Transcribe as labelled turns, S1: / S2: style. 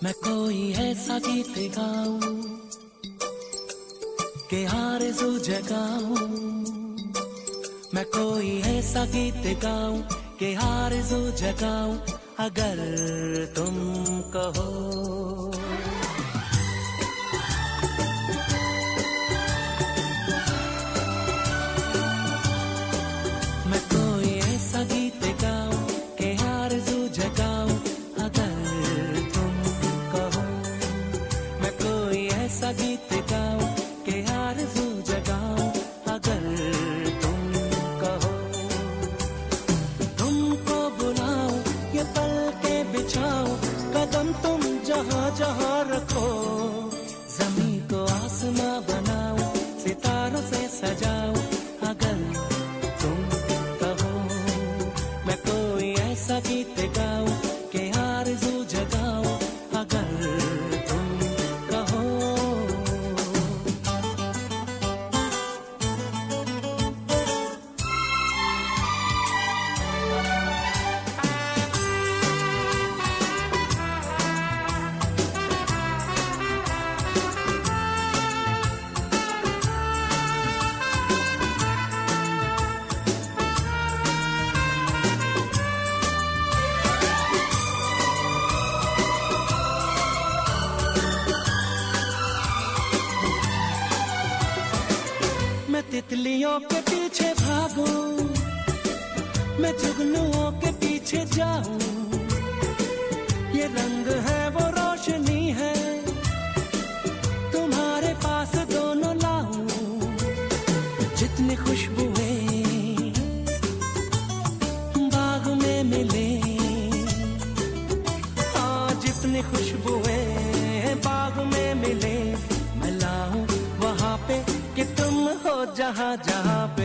S1: मैं कोई ऐसा गीत गाऊं कि आरज़ू जगाऊं। मैं कोई ऐसा गीत गाऊं कि आरज़ू जगाऊं। अगर तुम कहो मैं कोई ऐसा गीत गाऊं कि आरज़ू जगाऊं। अगर तुम कहो मैं कोई ऐसा गीत गाऊं कि आरज़ू जगाऊं। अगर तुम कहो तुमको बुलाऊं ये पल के बिछाऊं। कदम तुम जहां जहां रखो ज़मीं को आसमां बनाऊं सितारों से सजाऊं। अगर तुम कहो मैं कोई ऐसा गीत गाऊं कि आरज़ू जगाऊं। अगर तुम कहो मैं तितलियों के पीछे भागूं, मैं जुगनुओं के पीछे जाऊं। ये रंग है वो रोशनी है तुम्हारे पास दोनों लाऊं। जितनी खुशबुएं बाग में मिले जितनी खुशबुएं बाग में मिले मैं लाऊं वहां पे कि तुम हो जहां जहां पे।